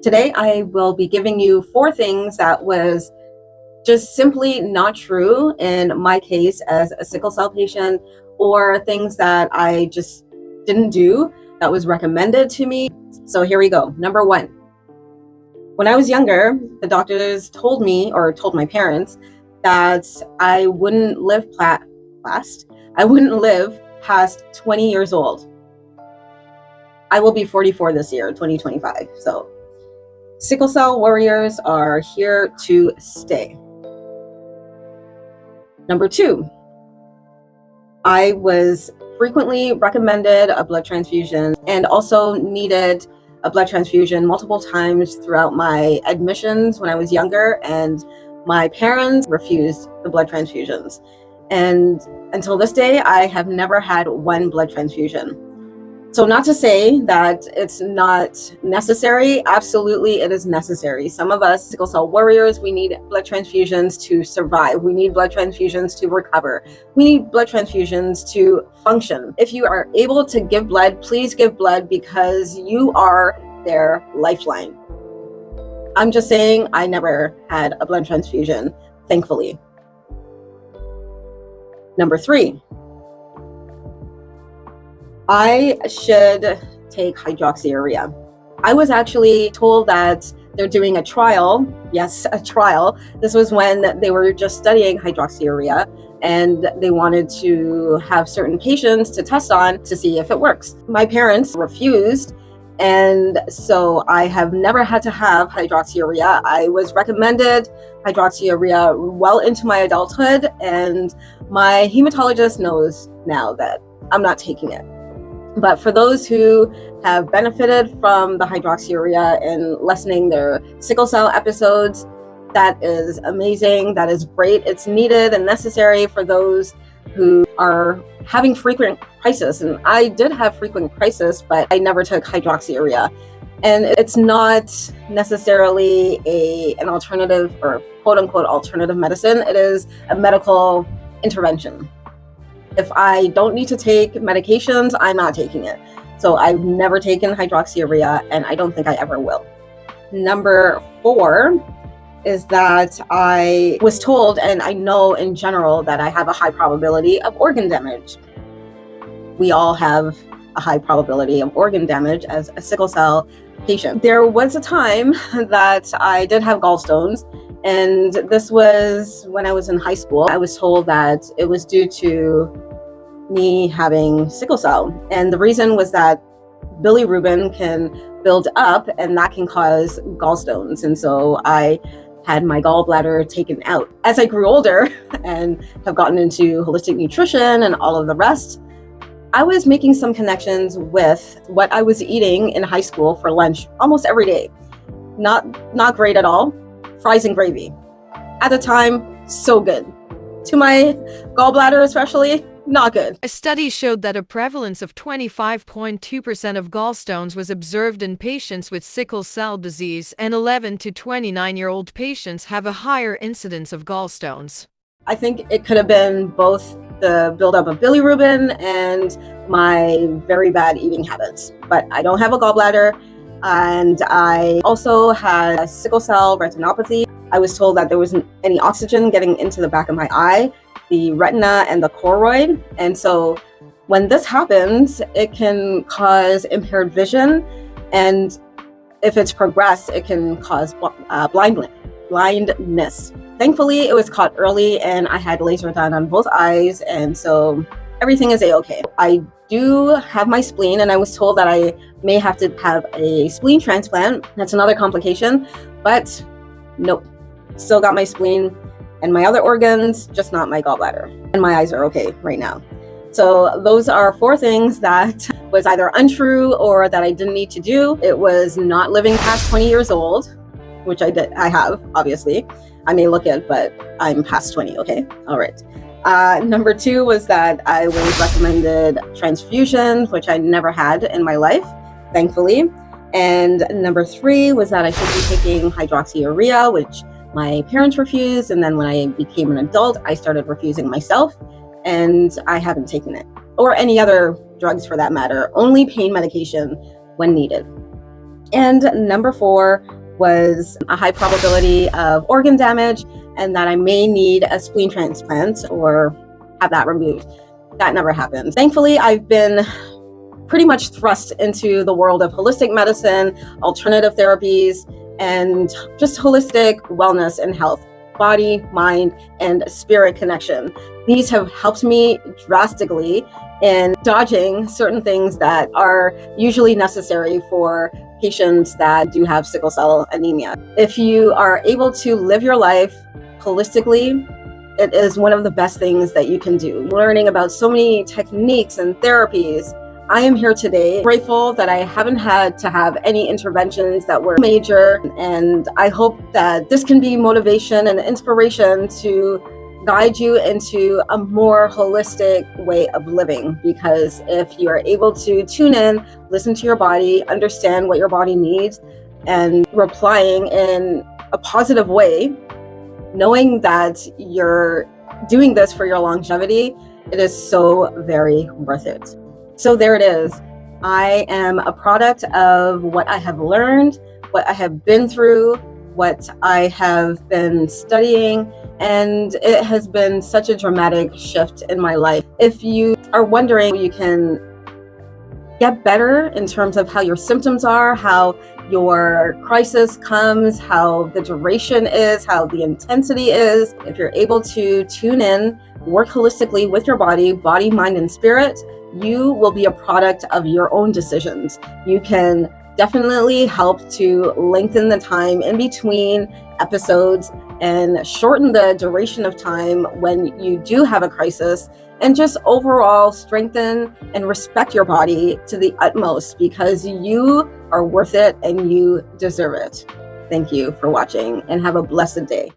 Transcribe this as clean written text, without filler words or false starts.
Today, I will be giving you 4 things that was just simply not true in my case as a sickle cell patient, or things that I just didn't do that was recommended to me. So here we go. Number 1. When I was younger, the doctors told me, or told my parents, that I wouldn't live past 20 years old. I will be 44 this year, 2025. So sickle cell warriors are here to stay. Number 2, I was frequently recommended a blood transfusion and also needed a blood transfusion multiple times throughout my admissions when I was younger, and my parents refused the blood transfusions. And until this day, I have never had one blood transfusion. So not to say that it's not necessary. Absolutely, it is necessary. Some of us sickle cell warriors, we need blood transfusions to survive. We need blood transfusions to recover. We need blood transfusions to function. If you are able to give blood, please give blood, because you are their lifeline. I'm just saying, I never had a blood transfusion, thankfully. Number 3. I should take hydroxyurea. I was actually told that they're doing a trial. Yes, a trial. This was when they were just studying hydroxyurea, and they wanted to have certain patients to test on to see if it works. My parents refused, and so I have never had to have hydroxyurea. I was recommended hydroxyurea well into my adulthood, and my hematologist knows now that I'm not taking it. But for those who have benefited from the hydroxyurea and lessening their sickle cell episodes, that is amazing. That is great. It's needed and necessary for those who are having frequent crisis. And I did have frequent crisis, but I never took hydroxyurea. And it's not necessarily an alternative, or quote unquote alternative medicine. It is a medical intervention. If I don't need to take medications, I'm not taking it. So I've never taken hydroxyurea, and I don't think I ever will. Number 4 is that I was told, and I know in general, that I have a high probability of organ damage. We all have a high probability of organ damage as a sickle cell patient. There was a time that I did have gallstones, and this was when I was in high school. I was told that it was due to me having sickle cell. And the reason was that bilirubin can build up, and that can cause gallstones. And so I had my gallbladder taken out. As I grew older and have gotten into holistic nutrition and all of the rest, I was making some connections with what I was eating in high school for lunch almost every day. Not great at all. Fries and gravy. At the time, so good. To my gallbladder especially, not good. A study showed that a prevalence of 25.2% of gallstones was observed in patients with sickle cell disease, and 11 to 29-year-old patients have a higher incidence of gallstones. I think it could have been both the buildup of bilirubin and my very bad eating habits. But I don't have a gallbladder, and I also had a sickle cell retinopathy. I was told that there wasn't any oxygen getting into the back of my eye, the retina, and the choroid. And so when this happens, it can cause impaired vision. And if it's progressed, it can cause blindness. Thankfully, it was caught early, and I had laser done on both eyes. And so everything is a-okay. I do have my spleen, and I was told that I may have to have a spleen transplant. That's another complication, but nope. Still got my spleen and my other organs, just not my gallbladder. And my eyes are okay right now. So those are 4 things that was either untrue or that I didn't need to do. It was not living past 20 years old, which I have, obviously. I may look it, but I'm past 20, okay? All right. Number 2 was that I was recommended transfusions, which I never had in my life, thankfully. And number 3 was that I should be taking hydroxyurea, which my parents refused. And then when I became an adult, I started refusing myself, and I haven't taken it, or any other drugs for that matter, only pain medication when needed. And number 4 was a high probability of organ damage and that I may need a spleen transplant or have that removed. That never happened. Thankfully, I've been pretty much thrust into the world of holistic medicine, alternative therapies, and just holistic wellness and health, body, mind, and spirit connection. These have helped me drastically in dodging certain things that are usually necessary for patients that do have sickle cell anemia. If you are able to live your life holistically, it is one of the best things that you can do. Learning about so many techniques and therapies, I am here today grateful that I haven't had to have any interventions that were major, and I hope that this can be motivation and inspiration to guide you into a more holistic way of living. Because if you are able to tune in, listen to your body, understand what your body needs, and replying in a positive way, knowing that you're doing this for your longevity, it is so very worth it. So there it is. I am a product of what I have learned, what I have been through, what I have been studying, and it has been such a dramatic shift in my life. If you are wondering, you can get better in terms of how your symptoms are, how your crisis comes, how the duration is, how the intensity is. If you're able to tune in, work holistically with your body, mind, and spirit, you will be a product of your own decisions. You can definitely help to lengthen the time in between episodes and shorten the duration of time when you do have a crisis, and just overall strengthen and respect your body to the utmost, because you are worth it and you deserve it. Thank you for watching and have a blessed day.